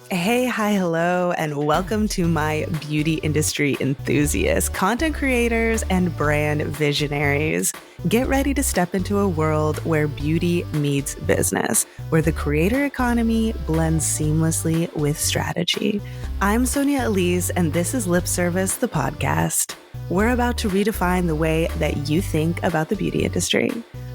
Hey, hi, hello, and welcome to my beauty industry enthusiasts, content creators, and brand visionaries. Get ready to step into a world where beauty meets business, where the creator economy blends seamlessly with strategy. I'm Sonia Elise, and this is Lip Service, the podcast. We're about to redefine the way that you think about the beauty industry.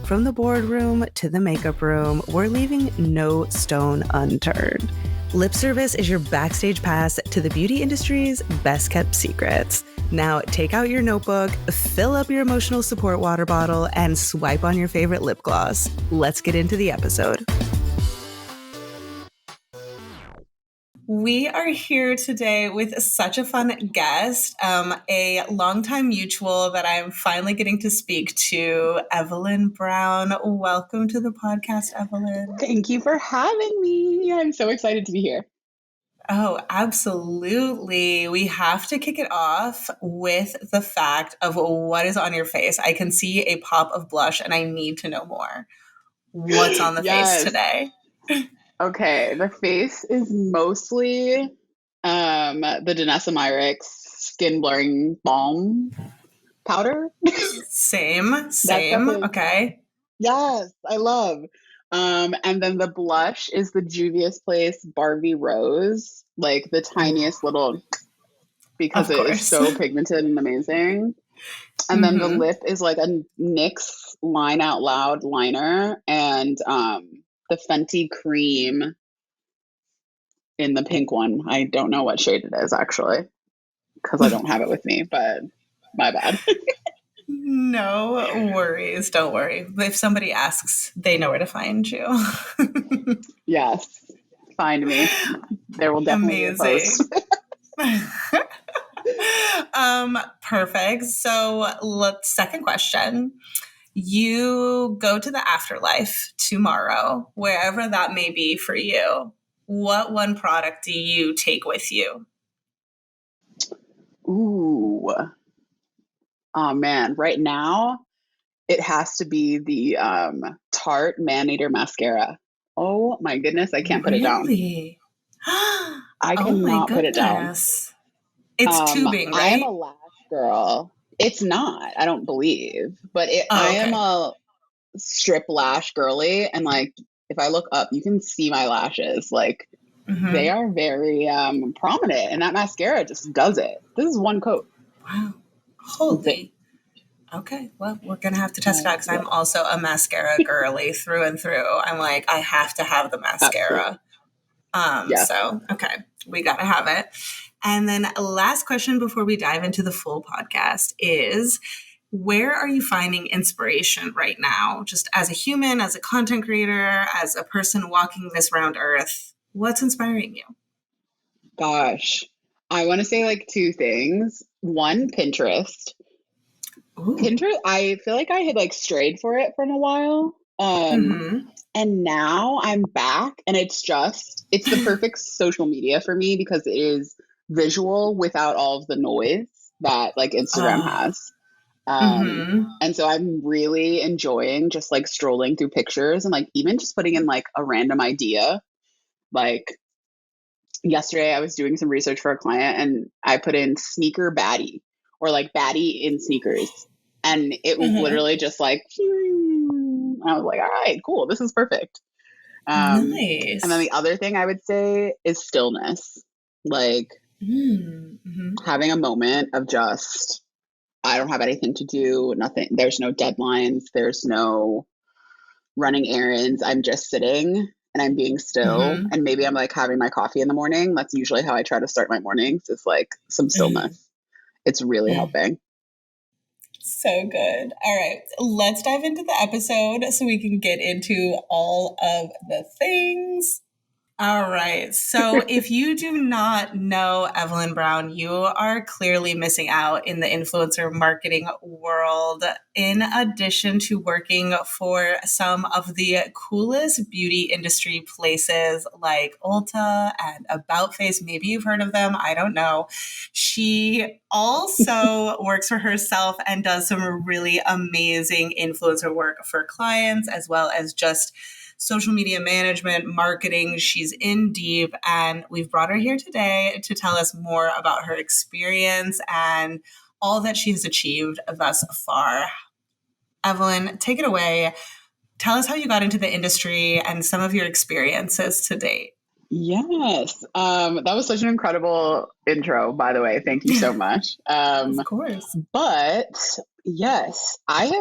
From the boardroom to the makeup room, we're leaving no stone unturned. Lip Service is your backstage pass to the beauty industry's best kept secrets. Now take out your notebook, fill up your emotional support water bottle, and swipe on your favorite lip gloss. Let's get into the episode. We are here today with such a fun guest, a longtime mutual that I'm finally getting to speak to, Evelyn Brown. Welcome to the podcast, Evelyn. Thank you for having me. I'm so excited to be here. Oh, absolutely. We have to kick it off with the fact of what is on your face. I can see a pop of blush and I need to know more. What's on the face today? Okay, the face is mostly the Danessa Myricks Skin Blurring Balm powder. Same. Okay. Yes, I love. And then the blush is the Juvia's Place Barbie Rose, like the tiniest little, because it is so pigmented and amazing. And then the lip is like a NYX Line Out Loud liner and the Fenty Cream in the pink one. I don't know what shade it is actually because I don't have it with me, but my bad. No worries. Don't worry. If somebody asks, they know where to find you. Yes. Find me. There will definitely be a post. Perfect. So second question. You go to the afterlife tomorrow, wherever that may be for you. What one product do you take with you? Ooh. Oh man. Right now it has to be the Tarte Man-Eater mascara. Oh my goodness, I can't put it down. I cannot put it down. It's tubing, right? I am a lash girl. It's not, I don't believe, but I am a strip lash girly, and like if I look up, you can see my lashes. Like they are very prominent, and that mascara just does it. This is one coat. Wow. Holy. Okay, well, we're going to have to test it out because I'm also a mascara girly through and through. I'm like, I have to have the mascara. So, okay, we got to have it. And then last question before we dive into the full podcast is, where are you finding inspiration right now? Just as a human, as a content creator, as a person walking this round earth, what's inspiring you? Gosh, I want to say like two things. One, Pinterest. Ooh. Pinterest, I feel like I had like strayed for it from a while. And now I'm back, and it's the perfect social media for me because it is visual without all of the noise that like Instagram has. And so I'm really enjoying just like strolling through pictures and like even just putting in like a random idea. Like yesterday I was doing some research for a client and I put in sneaker baddie or like baddie in sneakers. And it was literally just like, I was like, all right, cool. This is perfect. Nice. And then the other thing I would say is stillness. Like having a moment of just, I don't have anything to do, nothing. There's no deadlines. There's no running errands. I'm just sitting and I'm being still. And maybe I'm like having my coffee in the morning. That's usually how I try to start my mornings, is like some stillness. It's really helping. So good. All right, let's dive into the episode so we can get into all of the things. All right. So if you do not know Evelyn Brown, you are clearly missing out in the influencer marketing world. In addition to working for some of the coolest beauty industry places like Ulta and About Face, maybe you've heard of them, I don't know. She also works for herself and does some really amazing influencer work for clients, as well as just social media management, marketing. She's in deep, and we've brought her here today to tell us more about her experience and all that she has achieved thus far. Evelyn, take it away. Tell us how you got into the industry and some of your experiences to date. Yes. That was such an incredible intro, by the way. Thank you so much. Of course. But yes, I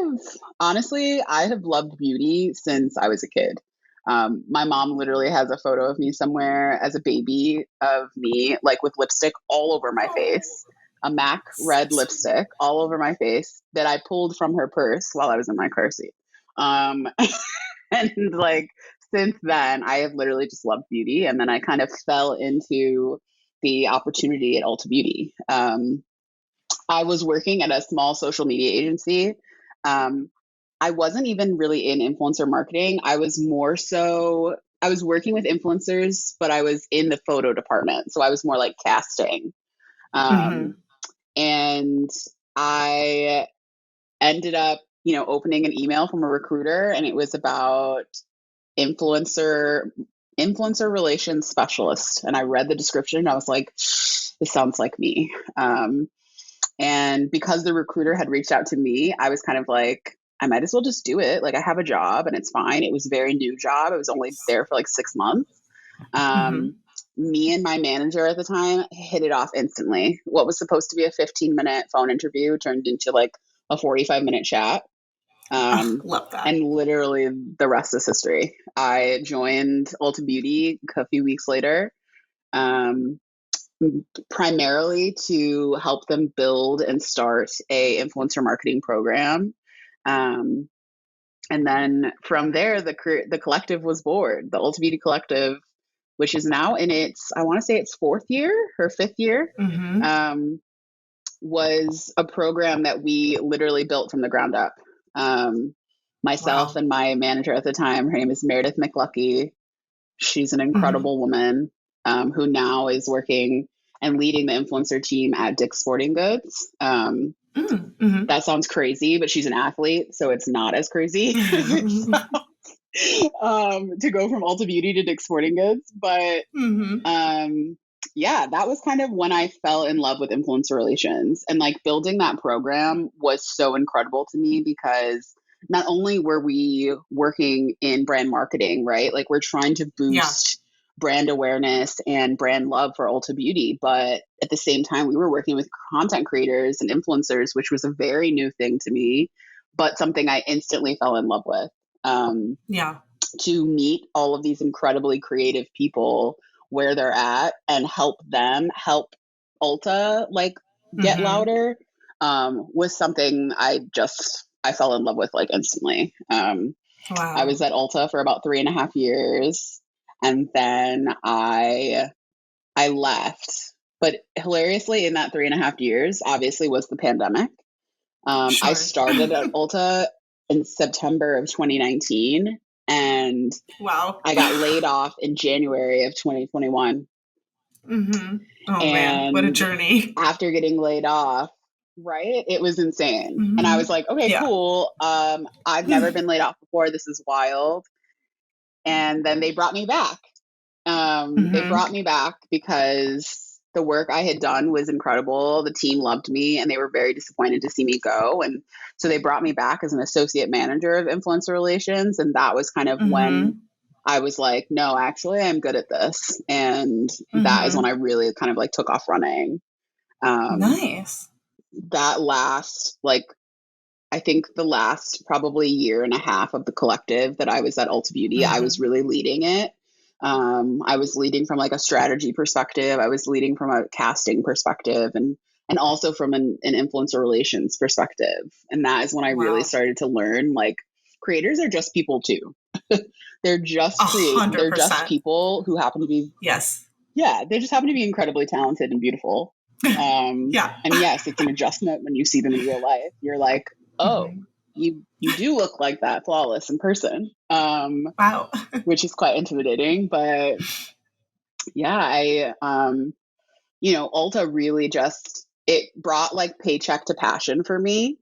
have loved beauty since I was a kid. My mom literally has a photo of me somewhere as a baby of me, like with lipstick all over my face, a MAC red lipstick all over my face that I pulled from her purse while I was in my car seat. Um, and like since then, I have literally just loved beauty. And then I kind of fell into the opportunity at Ulta Beauty. I was working at a small social media agency. Um, I wasn't even really in influencer marketing. I was working with influencers, but I was in the photo department. So I was more like casting. Um, and I ended up, opening an email from a recruiter, and it was about influencer relations specialist. And I read the description and I was like, this sounds like me. And because the recruiter had reached out to me, I was kind of like, I might as well just do it. Like I have a job and it's fine. It was a very new job. I was only there for like 6 months. Me and my manager at the time hit it off instantly. What was supposed to be a 15-minute phone interview turned into like a 45-minute chat. Love that. And literally the rest is history. I joined Ulta Beauty a few weeks later, primarily to help them build and start a influencer marketing program. And then from there, the collective was born, the Ulta Beauty Collective, which is now in its, I want to say its fourth year or fifth year, was a program that we literally built from the ground up. Myself and my manager at the time, her name is Meredith McLucky. She's an incredible woman who now is working and leading the influencer team at Dick's Sporting Goods. That sounds crazy, but she's an athlete, so it's not as crazy to go from Ulta Beauty to Dick's Sporting Goods. But yeah, that was kind of when I fell in love with influencer relations. And like building that program was so incredible to me because not only were we working in brand marketing, right? Like we're trying to boost brand awareness and brand love for Ulta Beauty. But at the same time, we were working with content creators and influencers, which was a very new thing to me, but something I instantly fell in love with. To meet all of these incredibly creative people where they're at and help them help Ulta like get louder was something I fell in love with like instantly. I was at Ulta for about 3.5 years and then I left. But hilariously, in that 3.5 years, obviously was the pandemic. I started at Ulta in September of 2019 and I got laid off in January of 2021. Oh man, what a journey. After getting laid off, right? It was insane. And I was like, okay, cool. I've never been laid off before. This is wild. And then they brought me back. They brought me back because the work I had done was incredible. The team loved me and they were very disappointed to see me go. And so they brought me back as an associate manager of influencer relations. And that was kind of when I was like, no, actually, I'm good at this. And that is when I really kind of like took off running. Nice. That last, like, I think the last probably year and a half of the collective that I was at Ulta Beauty, I was really leading it. I was leading from like a strategy perspective. I was leading from a casting perspective and also from an influencer relations perspective. And that is when I really started to learn like creators are just people too. They're just they're just people who happen to be they just happen to be incredibly talented and beautiful. And yes, it's an adjustment when you see them in real life. You're like, oh, you do look like that, flawless in person. Wow. Which is quite intimidating, but yeah, Ulta really just, it brought like paycheck to passion for me.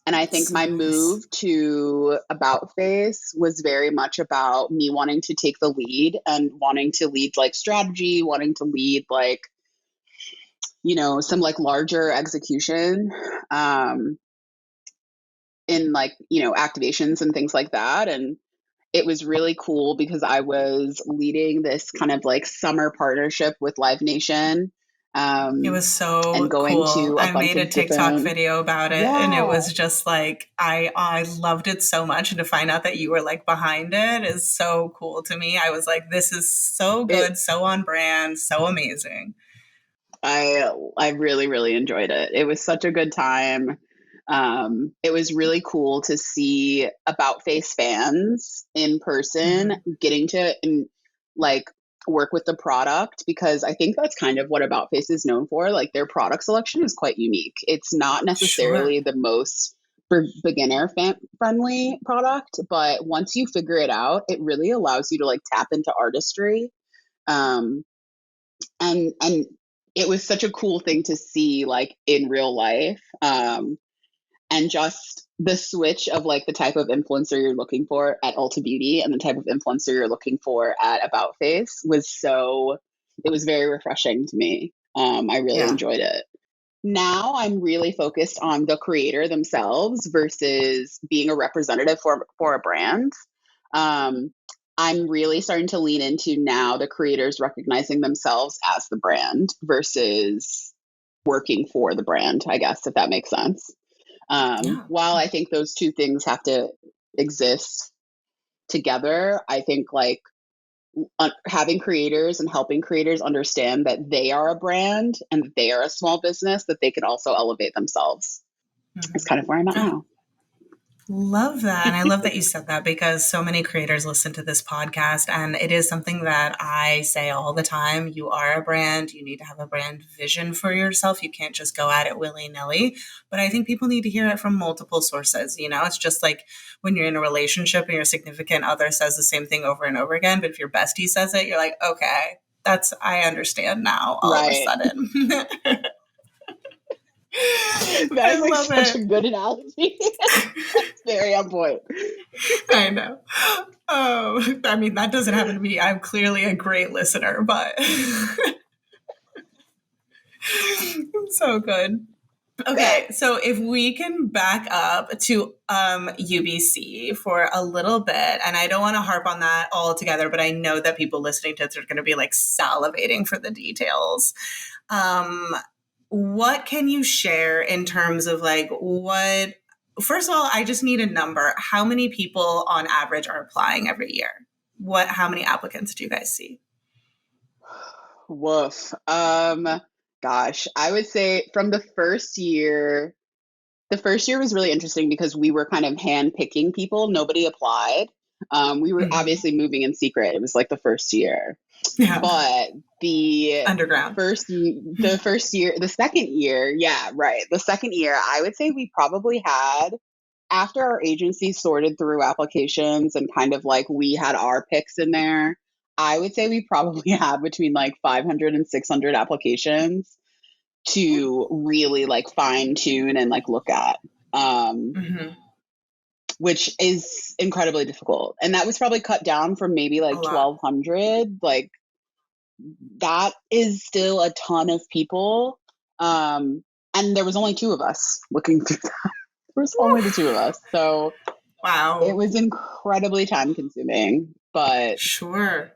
And I think So my nice. move to About Face was very much about me wanting to take the lead and wanting to lead like strategy, wanting to lead like, some like larger execution in like, activations and things like that. And it was really cool because I was leading this kind of like summer partnership with Live Nation, It was and so going cool. to a I bunch made a of TikTok different, video about it and it yeah, was just like I loved it so much, and to find out that you were like behind it is so cool to me. I was like, this is so it good, so on brand, so amazing. I really, really enjoyed it. It was such a good time. It was really cool to see About Face fans in person Hmm. getting to like work with the product, because I think that's kind of what About Face is known for. Like their product selection is quite unique. It's not Sure. necessarily the most beginner friendly product, but once you figure it out, it really allows you to like tap into artistry. Um, and it was such a cool thing to see like in real life, and just the switch of like the type of influencer you're looking for at Ulta Beauty and the type of influencer you're looking for at About Face it was very refreshing to me. I really Yeah. enjoyed it. Now I'm really focused on the creator themselves versus being a representative for a brand. Um, I'm really starting to lean into now the creators recognizing themselves as the brand versus working for the brand, I guess, if that makes sense. Yeah. While I think those two things have to exist together, I think like having creators and helping creators understand that they are a brand and that they are a small business, that they can also elevate themselves. It's Hmm. kind of where I'm at Oh, now. love that. And I love that you said that because so many creators listen to this podcast. And it is something that I say all the time. You are a brand. You need to have a brand vision for yourself. You can't just go at it willy nilly. But I think people need to hear it from multiple sources. It's just like when you're in a relationship and your significant other says the same thing over and over again. But if your bestie says it, you're like, okay, I understand now all of a Right. sudden. That I is like love such a it. good analogy. That's very on point. I know. Oh, I mean, that doesn't happen to me. I'm clearly a great listener, but so good. Okay, Thanks. so if we can back up to UBC for a little bit, and I don't want to harp on that all together, but I know that people listening to this are going to be like salivating for the details. Um, what can you share in terms of like what? First of all, I just need a number. How many people on average are applying every year? How many applicants do you guys see? Woof. Gosh, I would say from the first year was really interesting because we were kind of hand picking people. Nobody applied. We were Mhm. obviously moving in secret. It was like the first year, Yeah, but underground. the second year, yeah, right. The second year, I would say we probably had, after our agency sorted through applications and kind of like we had our picks in there, I would say we probably had between like 500 and 600 applications to really like fine tune and like look at. Um, Hmm. which is incredibly difficult. And that was probably cut down from maybe A like lot. 1,200. Like that is still a ton of people. And there was only two of us looking through that. There was only the two of us. So it Wow. was incredibly time consuming, but Sure.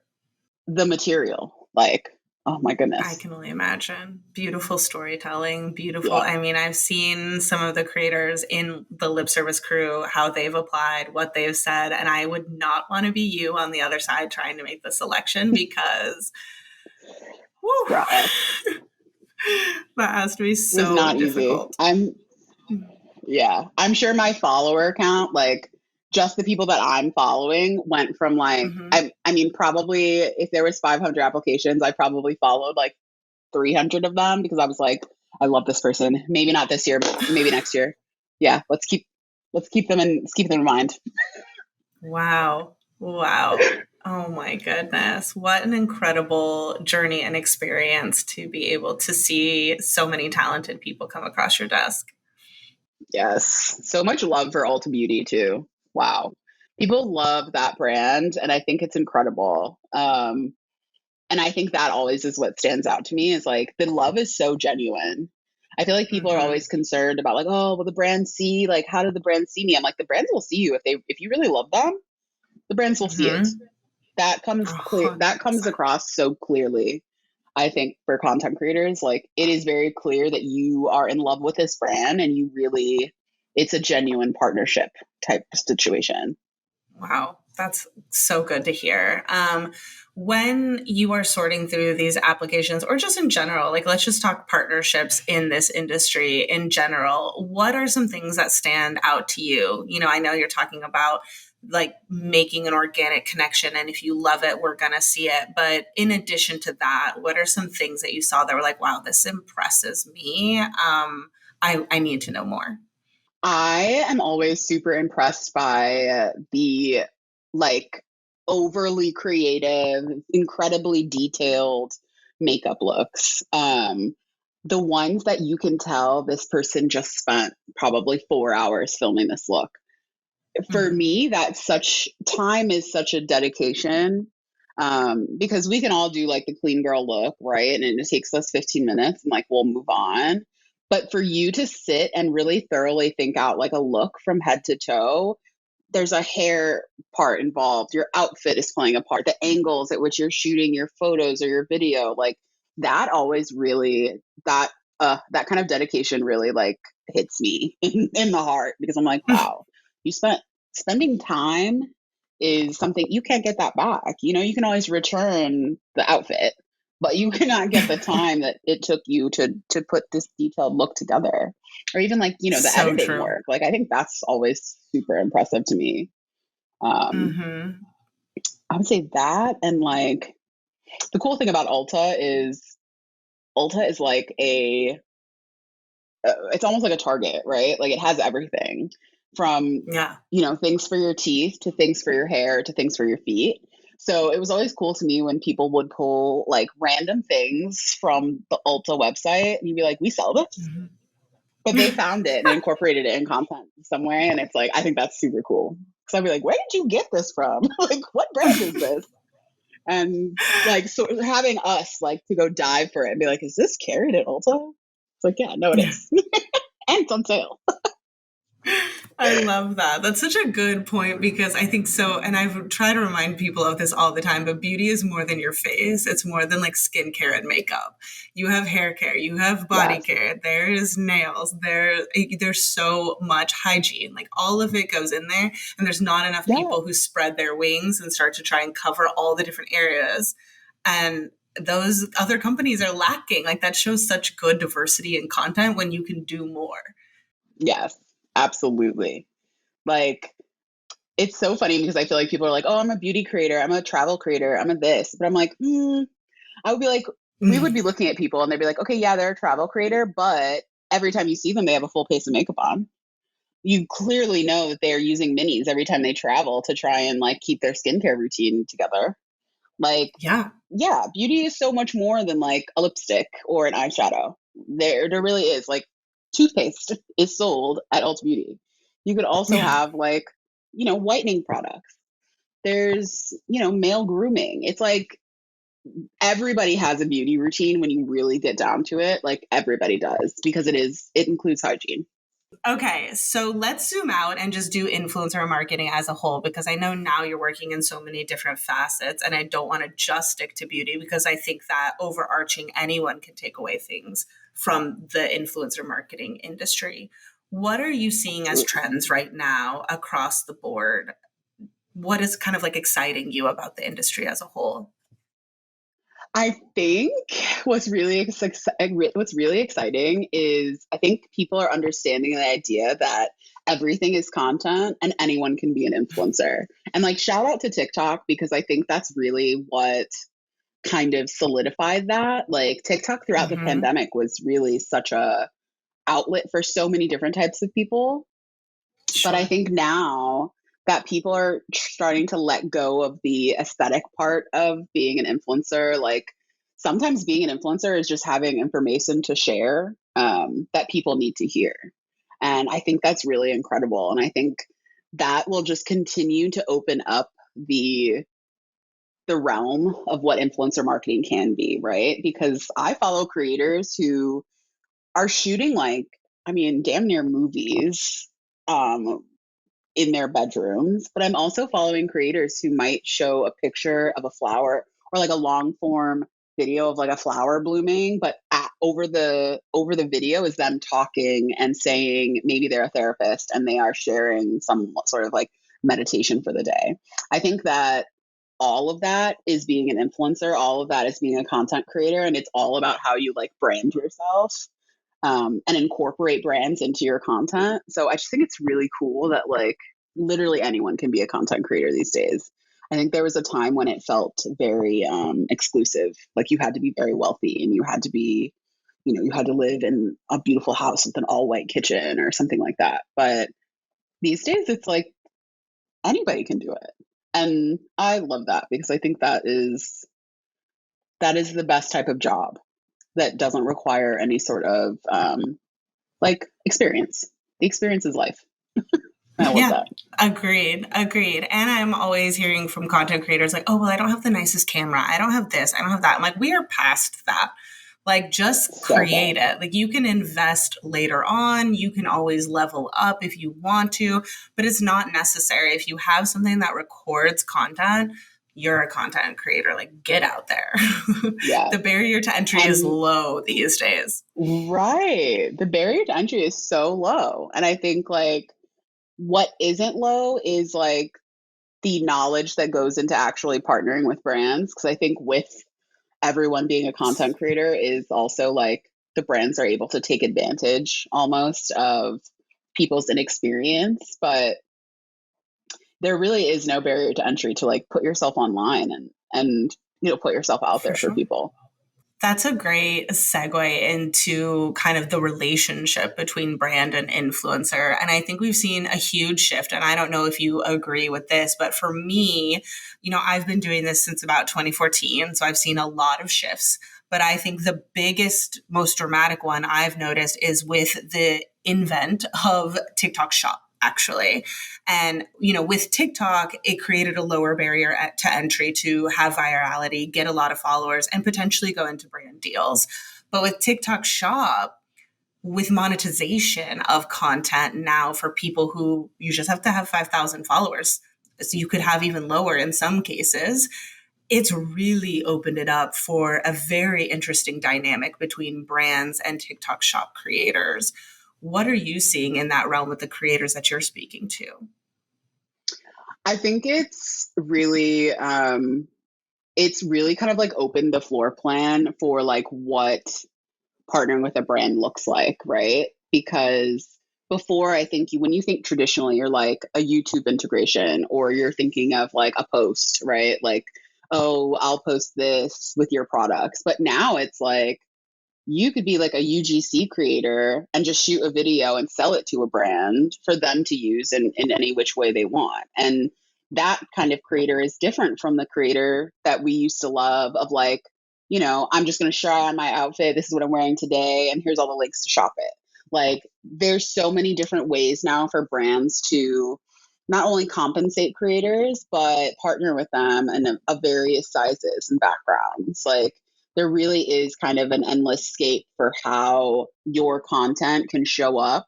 the material, like, oh my I goodness. can only imagine. Beautiful storytelling, beautiful. Yeah. I mean, I've seen some of the creators in the lip service crew, how they've applied, what they've said, and I would not want to be you on the other side trying to make the selection because whew, Right. that has to be It was so not easy. difficult. Yeah, I'm sure my follower count, like just the people that I'm following, went from like, Hmm. I mean, probably if there was 500 applications, I probably followed like 300 of them because I was like, I love this person. Maybe not this year, but maybe next year. Yeah, let's keep them in mind. Wow. Wow. Oh my goodness. What an incredible journey and experience to be able to see so many talented people come across your desk. Yes. So much love for Ulta Beauty too. Wow. People love that brand and I think it's incredible. And I think that always is what stands out to me is like the love is so genuine. I feel like people are Hmm. always concerned about like, oh, will the brand see? Like, how did the brand see me? I'm like, the brands will see you if you really love them, the brands will see it. Hmm. That A comes clear. hundred That comes percent. across so clearly. I think for content creators, like it is very clear that you are in love with this brand and you really, it's a genuine partnership type situation. Wow, that's so good to hear. When you are sorting through these applications, or just in general, like let's just talk partnerships in this industry in general, what are some things that stand out to you? You know, I know you're talking about like making an organic connection, and if you love it, we're going to see it. But in addition to that, what are some things that you saw that were like, wow, this impresses me? I need to know more. I am always super impressed by the like overly creative, incredibly detailed makeup looks. The ones that you can tell this person just spent probably 4 hours filming this look. For Mm-hmm. me, that's such time is such a dedication because we can all do like the clean girl look, right? And it takes us 15 minutes and like we'll move on. But for you to sit and really thoroughly think out like a look from head to toe, there's a hair part involved. Your outfit is playing a part. The angles at which you're shooting your photos or your video, like that always really that kind of dedication really like hits me in the heart because I'm like, wow, you spending time is something you can't get that back. You know, you can always return the outfit, but you cannot get the time that it took you to put this detailed look together or even like the So editing true. work. Like I think that's always super impressive to me. um Mm-hmm. I would say that, and like the cool thing about Ulta is like a it's almost like a Target, right? Like it has everything from Yeah. things for your teeth to things for your hair to things for your feet. So it was always cool to me when people would pull like random things from the Ulta website and you'd be like, we sell this, but they found it and incorporated it in content some way. And it's like, I think that's super cool. So I'd be like, where did you get this from? Like, what brand is this? And like, so having us like to go dive for it and be like, is this carried at Ulta? It's like, yeah, no, it is. And it's on sale. I love that. That's such a good point because I think so. And I've tried to remind people of this all the time, but beauty is more than your face. It's more than like skincare and makeup. You have hair care, you have body Yes. care, there is nails, there's so much hygiene. Like all of it goes in there. And there's not enough Yeah. people who spread their wings and start to try and cover all the different areas. And those other companies are lacking. Like that shows such good diversity in content when you can do more. Yes. Absolutely. Like, it's so funny because I feel like people are like, oh, I'm a beauty creator, I'm a travel creator, I'm a this. But I'm like, I would be like, we would be looking at people and they'd be like, okay, yeah, they're a travel creator, but every time you see them, they have a full face of makeup on. You clearly know that they are using minis every time they travel to try and like keep their skincare routine together. Like, Yeah. yeah, beauty is so much more than like a lipstick or an eyeshadow. There really is. Like, toothpaste is sold at Ulta Beauty. You could also Yeah. have like, whitening products. There's, male grooming. It's like everybody has a beauty routine when you really get down to it. Like everybody does because it includes hygiene. Okay, so let's zoom out and just do influencer marketing as a whole because I know now you're working in so many different facets and I don't want to just stick to beauty because I think that overarching anyone can take away things from the influencer marketing industry. What are you seeing as Absolutely. trends right now across the board? What is kind of like exciting you about the industry as a whole? I think what's really exciting is I think people are understanding the idea that everything is content and anyone can be an influencer. And like shout out to TikTok because I think that's really what kind of solidified that. Like TikTok throughout the Mm-hmm. pandemic was really such a outlet for so many different types of people. But I Sure. think now that people are starting to let go of the aesthetic part of being an influencer, like sometimes being an influencer is just having information to share that people need to hear. And I think that's really incredible. And I think that will just continue to open up the realm of what influencer marketing can be, right? Because I follow creators who are shooting like, I mean, damn near movies um, in their bedrooms, but I'm also following creators who might show a picture of a flower or like a long form video of like a flower blooming, but over the video is them talking and saying maybe they're a therapist and they are sharing some sort of like meditation for the day. I think that all of that is being an influencer, all of that is being a content creator, and it's all about how you like brand yourself and incorporate brands into your content. So I just think it's really cool that like literally anyone can be a content creator these days. I think there was a time when it felt very exclusive. Like you had to be very wealthy and you had to be, you had to live in a beautiful house with an all white kitchen or something like that. But these days it's like anybody can do it. And I love that because I think that is the best type of job that doesn't require any sort of like experience. The experience is life. I love Yeah, that. agreed. And I'm always hearing from content creators like, oh, well, I don't have the nicest camera. I don't have this. I don't have that. I'm like, we are past that. Like, just So create fun. it. Like, you can invest later on. You can always level up if you want to, but it's not necessary. If you have something that records content, you're a content creator. Like, get out there. Yeah. The barrier to entry is And low these days. right. The barrier to entry is so low. And I think like what isn't low is like the knowledge that goes into actually partnering with brands. Cause I think with everyone being a content creator is also like the brands are able to take advantage almost of people's inexperience. But there really is no barrier to entry to like put yourself online and put yourself out For there for sure. people. That's a great segue into kind of the relationship between brand and influencer. And I think we've seen a huge shift. And I don't know if you agree with this, but for me, I've been doing this since about 2014. So I've seen a lot of shifts. But I think the biggest, most dramatic one I've noticed is with the invent of TikTok Shop, actually. And, with TikTok, it created a lower barrier to entry to have virality, get a lot of followers, and potentially go into brand deals. But with TikTok Shop, with monetization of content now for people who you just have to have 5,000 followers, so you could have even lower in some cases, it's really opened it up for a very interesting dynamic between brands and TikTok Shop creators. What are you seeing in that realm with the creators that you're speaking to? I think it's really kind of like opened the floor plan for like what partnering with a brand looks like, right? Because before, I think when you think traditionally, you're like a YouTube integration or you're thinking of like a post, right? Like, oh, I'll post this with your products. But now it's like you could be like a UGC creator and just shoot a video and sell it to a brand for them to use in any which way they want. And that kind of creator is different from the creator that we used to love of like, I'm just going to try on my outfit. This is what I'm wearing today. And here's all the links to shop it. Like there's so many different ways now for brands to not only compensate creators, but partner with them in of various sizes and backgrounds. Like there really is kind of an endless scape for how your content can show up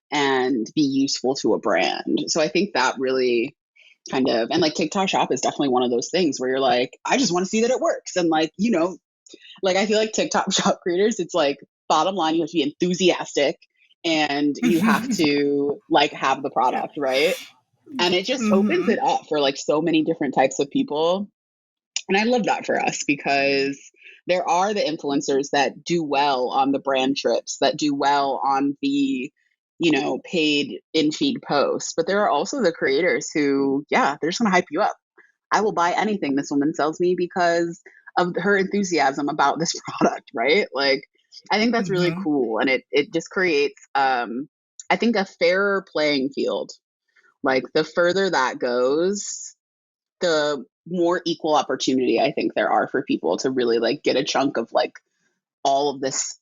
and be useful to a brand. So I think that really kind of, and like TikTok Shop is definitely one of those things where you're like, I just want to see that it works. And like, like I feel like TikTok Shop creators, it's like bottom line, you have to be enthusiastic and you have to like have the product, right? And it just opens it Mm-hmm. up for like so many different types of people. And I love that for us because there are the influencers that do well on the brand trips, that do well on the, paid in feed posts. But there are also the creators who, yeah, they're just going to hype you up. I will buy anything this woman sells me because of her enthusiasm about this product, right? Like, I think that's really Mm-hmm. cool. And it just creates, I think, a fairer playing field. Like, the further that goes, the more equal opportunity I think there are for people to really like get a chunk of like all of this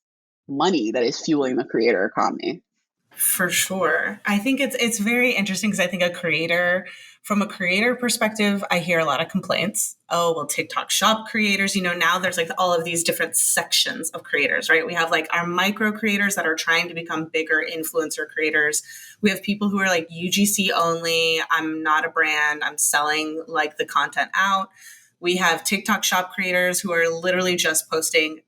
money that is fueling the creator economy. For sure. I think it's very interesting because I think from a creator perspective, I hear a lot of complaints. Oh, well, TikTok shop creators, now there's like all of these different sections of creators, right? We have like our micro creators that are trying to become bigger influencer creators. We have people who are like UGC only. I'm not a brand. I'm selling like the content out. We have TikTok shop creators who are literally just posting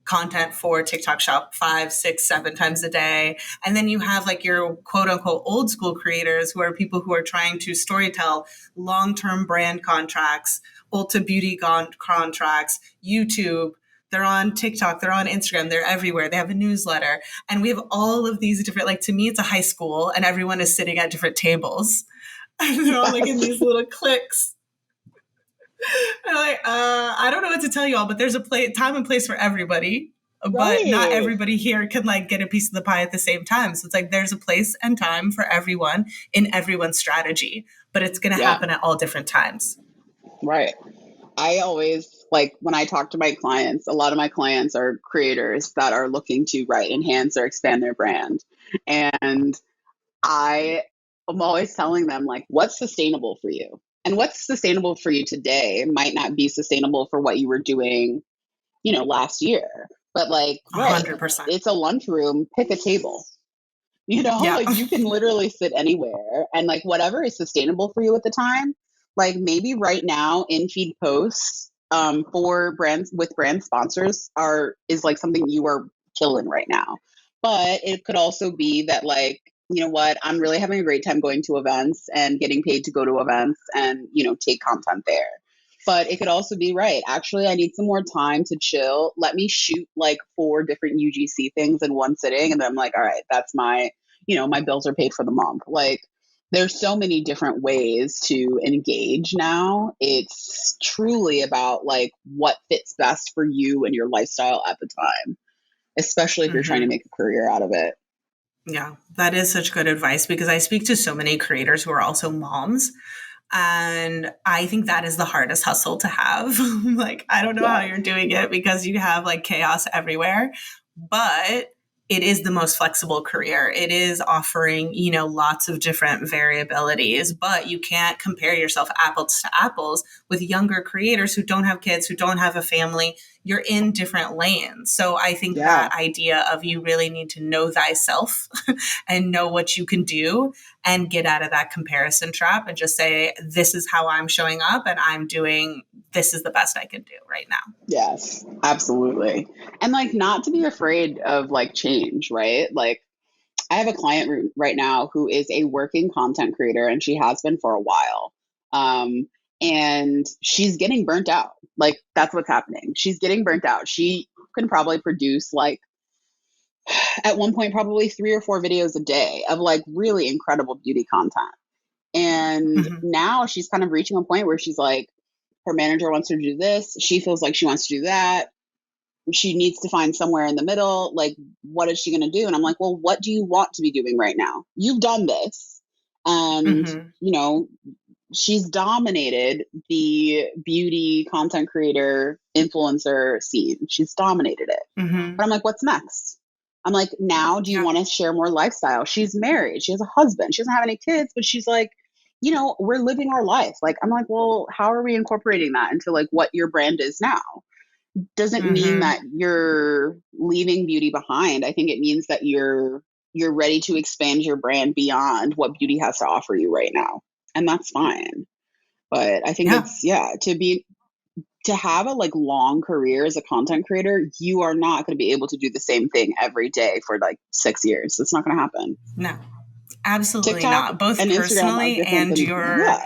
content for TikTok shop 5, 6, 7 times a day. And then you have like your quote unquote old school creators who are people who are trying to storytell long-term brand contracts, Ulta Beauty contracts, YouTube. They're on TikTok, they're on Instagram, they're everywhere. They have a newsletter. And we have all of these different, like to me, it's a high school and everyone is sitting at different tables. And they're all like in these little cliques. I'm like, I don't know what to tell you all, but there's a time and place for everybody. But not Right. everybody here can like get a piece of the pie at the same time. So it's like there's a place and time for everyone in everyone's strategy, but it's going to happen at all different times. Right. I always like when I talk to my clients, a lot of my clients are creators that are looking to enhance or expand their brand. And I am always telling them like what's sustainable for you. And what's sustainable for you today might not be sustainable for what you were doing, last year. But like, right, 100%. it's a lunchroom, pick a table. Yeah. Like you can literally sit anywhere and like whatever is sustainable for you at the time. Like maybe right now in feed posts for brands with brand sponsors is like something you are killing right now. But it could also be that like, you know what, I'm really having a great time going to events and getting paid to go to events and, take content there. But it could also be right. Actually, I need some more time to chill. Let me shoot like 4 different UGC things in one sitting. And then I'm like, all right, that's my bills are paid for the month. Like there's so many different ways to engage now. It's truly about like what fits best for you and your lifestyle at the time, especially if you're trying to make a career out of it. Yeah, that is such good advice because I speak to so many creators who are also moms. And I think that is the hardest hustle to have. Like, I don't know how you're doing it because you have like chaos everywhere, but it is the most flexible career. It is offering, lots of different variabilities, but you can't compare yourself apples to apples with younger creators who don't have kids, who don't have a family. You're in different lanes. So I think that idea of you really need to know thyself and know what you can do and get out of that comparison trap and just say, this is how I'm showing up and this is the best I can do right now. Yes, absolutely. And like not to be afraid of like change, right? Like I have a client right now who is a working content creator and she has been for a while. And she's getting burnt out. Like that's what's happening. She's getting burnt out. She can probably produce like at one point probably 3 or 4 videos a day of like really incredible beauty content. And now she's kind of reaching a point where she's like, her manager wants her to do this. She feels like she wants to do that. She needs to find somewhere in the middle. Like, what is she going to do? And I'm like, well, what do you want to be doing right now? You've done this. And, she's dominated the beauty content creator influencer scene. She's dominated it. But I'm like, what's next? I'm like, now do you want to share more lifestyle? She's married. She has a husband. She doesn't have any kids, but she's like, we're living our life. Like, I'm like, well, how are we incorporating that into like what your brand is now? Doesn't mean that you're leaving beauty behind. I think it means that you're ready to expand your brand beyond what beauty has to offer you right now. And that's fine. But I think it's to have a like long career as a content creator, you are not going to be able to do the same thing every day for like 6 years. It's not going to happen. No, absolutely TikTok not. Both and personally and your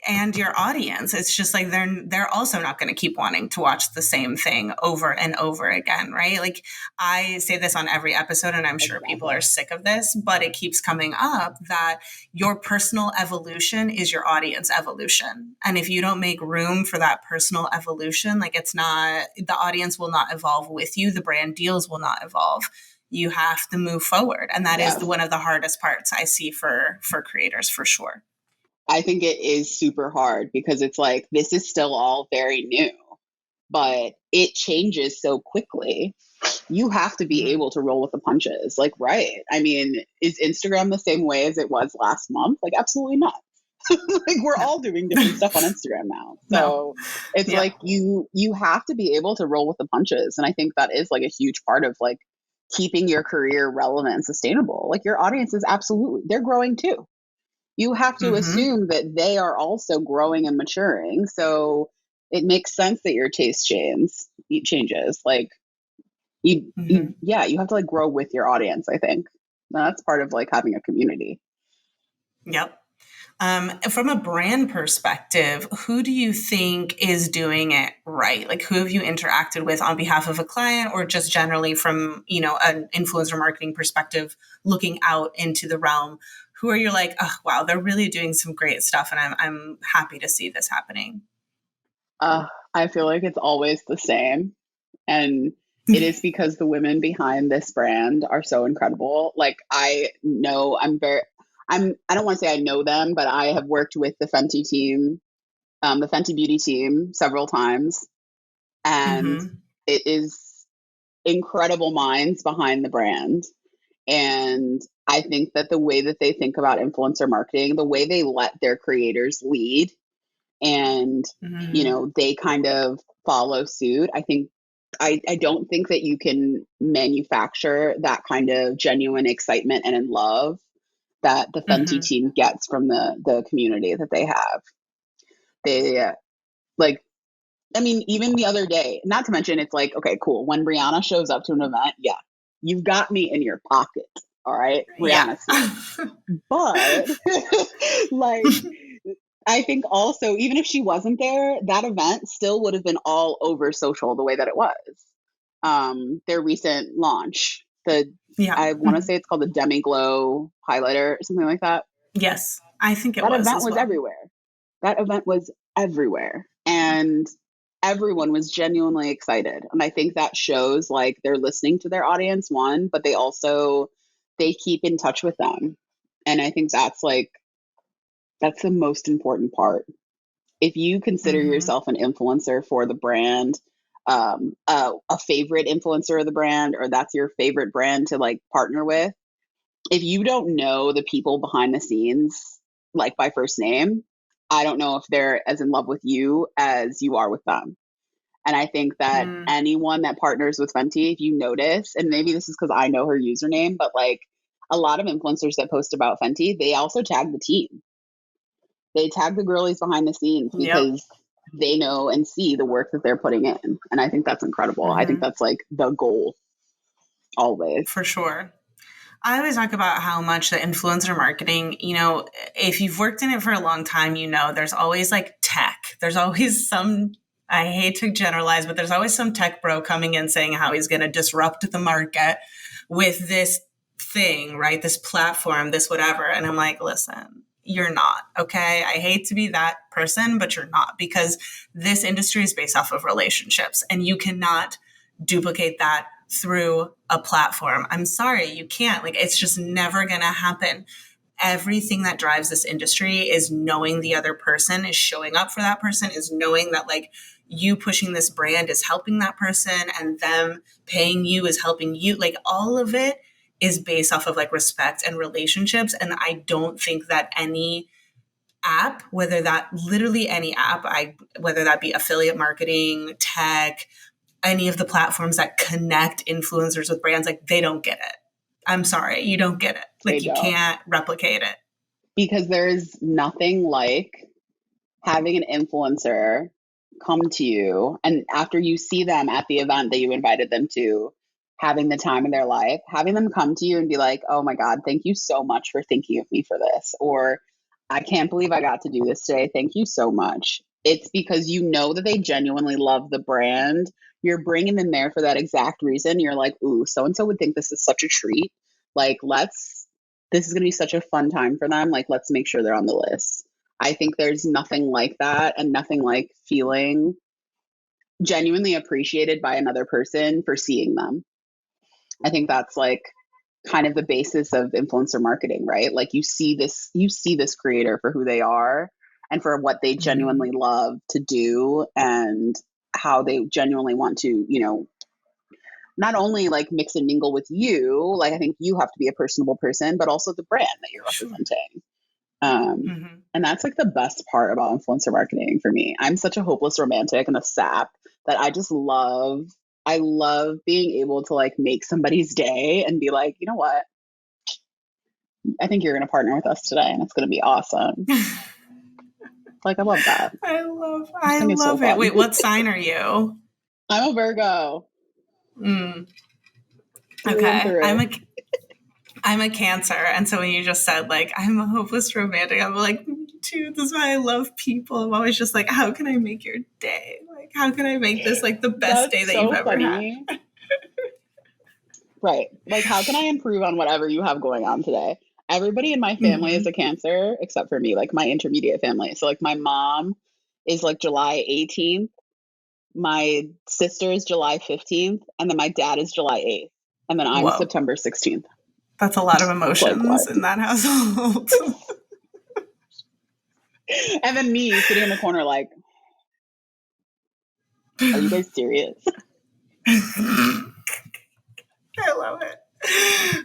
and your audience. It's just like they're also not going to keep wanting to watch the same thing over and over again, right? Like I say this on every episode and I'm sure people are sick of this, but it keeps coming up that your personal evolution is your audience evolution. And if you don't make room for that personal evolution, like the audience will not evolve with you, the brand deals will not evolve. You have to move forward. And that is one of the hardest parts I see for creators for sure. I think it is super hard because it's like, this is still all very new, but it changes so quickly. you have to be Mm-hmm. able to roll with the punches. Like, right. I mean, is Instagram the same way as it was last month? Like, absolutely not. Like, we're No. all doing different stuff on Instagram now. No. So it's Yep. like you have to be able to roll with the punches. And I think that is like a huge part of like keeping your career relevant and sustainable. Like, your audience is absolutely, they're growing too. You have to Mm-hmm. assume that they are also growing and maturing. So it makes sense that your taste changes. Like, Mm-hmm. yeah, you have to like grow with your audience, I think. That's part of like having a community. Yep. From a brand perspective, who do you think is doing it right? Like, who have you interacted with on behalf of a client, or just generally from, an influencer marketing perspective, looking out into the realm? Who are you like, oh, wow, they're really doing some great stuff, and I'm happy to see this happening. Uh, I feel like it's always the same. And it is because the women behind this brand are so incredible. Like, I know I don't want to say I know them, but I have worked with the Fenty team, the Fenty Beauty team several times. And Mm-hmm. it is incredible minds behind the brand. And I think that the way that they think about influencer marketing, the way they let their creators lead and, Mm-hmm. they kind of follow suit, I think I don't think that you can manufacture that kind of genuine excitement and in love that the Fenty Mm-hmm. team gets from the community that they have. They like, I mean, even the other day, not to mention, it's like, okay, cool. When Rihanna shows up to an event, yeah, you've got me in your pocket. All right. Yeah. Rihanna's here. But like, I think also, even if she wasn't there, that event still would have been all over social the way that it was. Their recent launch, Yeah. I want to say it's called the Demi Glow highlighter or something like that. Yes, I think it That was event as was well. everywhere. That event was everywhere. And everyone was genuinely excited. And I think that shows like they're listening to their audience, one, but they keep in touch with them. And I think that's the most important part. If you consider Mm-hmm. yourself an influencer for the brand, a favorite influencer of the brand, or that's your favorite brand to like partner with, if you don't know the people behind the scenes, like by first name, I don't know if they're as in love with you as you are with them. And I think that Mm. anyone that partners with Fenty, if you notice, and maybe this is because I know her username, but like a lot of influencers that post about Fenty, they also tag the team. They tag the girlies behind the scenes Yep. because they know and see the work that they're putting in. And I think that's incredible. I think Mm-hmm. that's like the goal always. For sure. I always talk about how much the influencer marketing, if you've worked in it for a long time, there's always like tech. There's always I hate to generalize, but there's always some tech bro coming in saying how he's going to disrupt the market with this thing, right? This platform, this whatever. And I'm like, listen, you're not, okay? I hate to be that person, but you're not, because this industry is based off of relationships, and you cannot duplicate that through a platform. I'm sorry, you can't. Like, it's just never going to happen. Everything that drives this industry is knowing the other person, is showing up for that person, is knowing that like you pushing this brand is helping that person, and them paying you is helping you. Like, all of it is based off of like respect and relationships. And I don't think that any app, whether that literally any app, whether that be affiliate marketing, tech, any of the platforms that connect influencers with brands, like, they don't get it. I'm sorry, you don't get it. They Like, you don't. can't replicate it. Because there's nothing like having an influencer come to you and after you see them at the event that you invited them to, having the time of their life, having them come to you and be like, oh my God, thank you so much for thinking of me for this. Or I can't believe I got to do this today. Thank you so much. It's because you know that they genuinely love the brand. You're bringing them there for that exact reason. You're like, ooh, so and so would think this is such a treat. Like, this is going to be such a fun time for them. Like, let's make sure they're on the list. I think there's nothing like that and nothing like feeling genuinely appreciated by another person for seeing them. I think that's like kind of the basis of influencer marketing, right? Like, you see this creator for who they are and for what they Mm-hmm. genuinely love to do and how they genuinely want to, not only like mix and mingle with you, like I think you have to be a personable person, but also the brand that you're representing. And that's like the best part about influencer marketing for me. I'm such a hopeless romantic and a sap that I love being able to like make somebody's day and be like, you know what? I think you're going to partner with us today and it's going to be awesome. Like, I love that. I think it's love so it. fun. Wait, what sign are you? I'm a Virgo. Okay. I'm a Cancer. And so when you just said like, I'm a hopeless romantic, I'm like, dude, this is why I love people. I'm always just like, how can I make your day? Like, how can I make this like the best day that you've ever had? Right. Like, how can I improve on whatever you have going on today? Everybody in my family is a Cancer, except for me, like my intermediate family. So like my mom is like July 18th. My sister is July 15th. And then my dad is July 8th. And then I'm September 16th. That's a lot of emotions in that household. And then me sitting in the corner like, are you guys serious? I love it.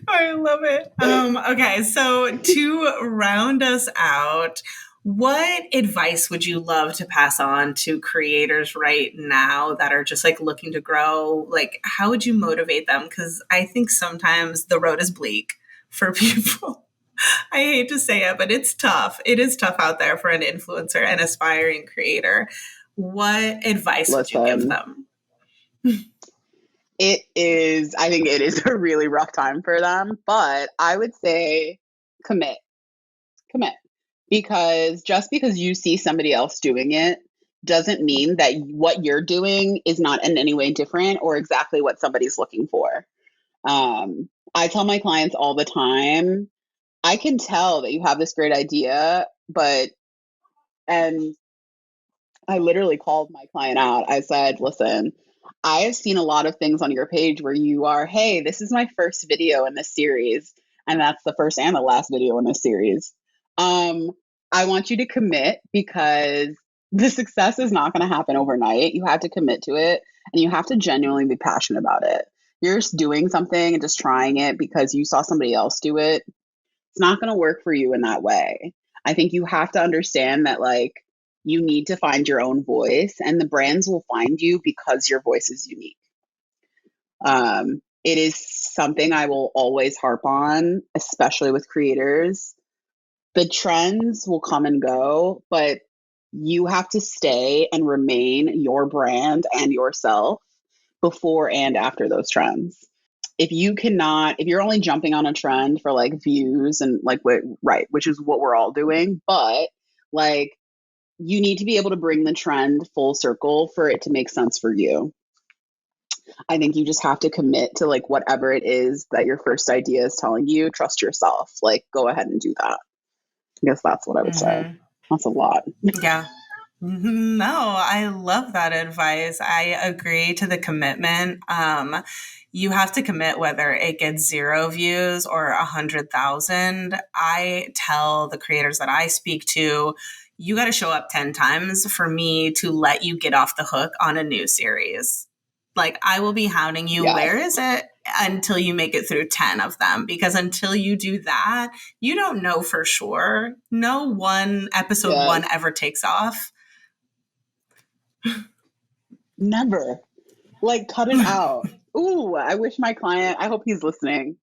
I love it. Okay, so to round us out, what advice would you love to pass on to creators right now that are just like looking to grow? Like, how would you motivate them? Because I think sometimes the road is bleak for people. I hate to say it, but it's tough. It is tough out there for an influencer and aspiring creator. What advice would you give them? I think it is a really rough time for them, but I would say commit. Because just because you see somebody else doing it doesn't mean that what you're doing is not in any way different or exactly what somebody's looking for. I tell my clients all the time, I can tell that you have this great idea, and I literally called my client out. I said, listen, I have seen a lot of things on your page where you are, hey, this is my first video in this series. And that's the first and the last video in this series. I want you to commit because the success is not going to happen overnight. You have to commit to it and you have to genuinely be passionate about it. You're just doing something and just trying it because you saw somebody else do it. It's not going to work for you in that way. I think you have to understand that like you need to find your own voice and the brands will find you because your voice is unique. It is something I will always harp on, especially with creators. The trends will come and go, but you have to stay and remain your brand and yourself before and after those trends. If you're only jumping on a trend for like views and like which is what we're all doing, but like you need to be able to bring the trend full circle for it to make sense for you. I think you just have to commit to like whatever it is that your first idea is telling you. Trust yourself. Like go ahead and do that. I guess that's what I would say. That's a lot. Yeah. No, I love that advice. I agree to the commitment. You have to commit whether it gets 0 views or 100,000. I tell the creators that I speak to, you got to show up 10 times for me to let you get off the hook on a new series. Like I will be hounding you, where is it? Until you make it through 10 of them. Because until you do that, you don't know for sure. No one episode 1 ever takes off. Never. Like cut it out. Ooh, I wish my client, I hope he's listening.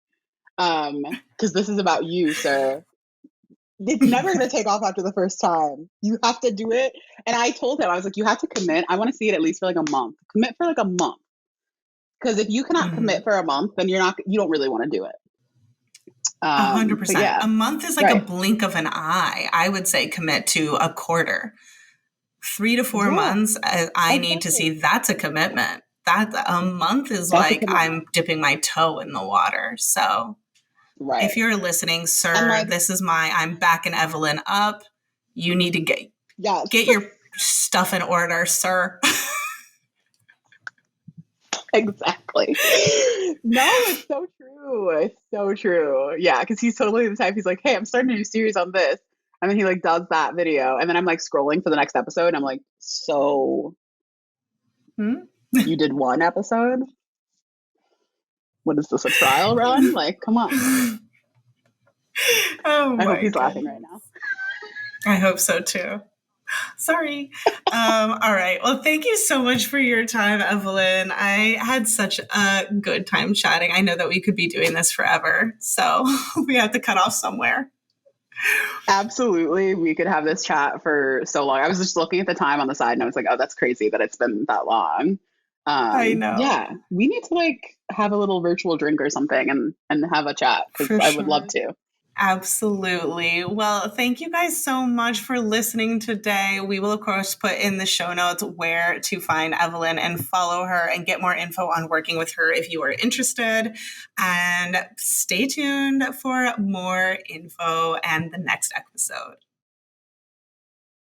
Because this is about you, sir. It's never going to take off after the first time. You have to do it. And I told him, I was like, you have to commit. I want to see it at least for like a month. Commit for like a month. Because if you cannot commit for a month, then you don't really want to do it. 100%. Yeah. A month is like a blink of an eye. I would say commit to a quarter. 3 to 4 months, I need to see that's a commitment. That a month is like I'm dipping my toe in the water. So if you're listening, sir, this is I'm backing Evelyn up. You need to get your stuff in order, sir. Exactly. No, it's so true. It's so true. Yeah, because he's totally the type. He's like, hey, I'm starting a new series on this. And then he like does that video. And then I'm like scrolling for the next episode. And I'm like, so you did one episode? what is this, a trial run? Like, come on. Oh I hope my he's goodness. laughing right now. I hope so too. Sorry. All right. Well, thank you so much for your time, Evelyn. I had such a good time chatting. I know that we could be doing this forever, so we have to cut off somewhere. Absolutely. We could have this chat for so long. I was just looking at the time on the side and I was like, oh, that's crazy that it's been that long. I know. Yeah, we need to like have a little virtual drink or something and have a chat because I would love to. Absolutely. Well, thank you guys so much for listening today. We will, of course, put in the show notes where to find Evelyn and follow her and get more info on working with her if you are interested. And stay tuned for more info and the next episode.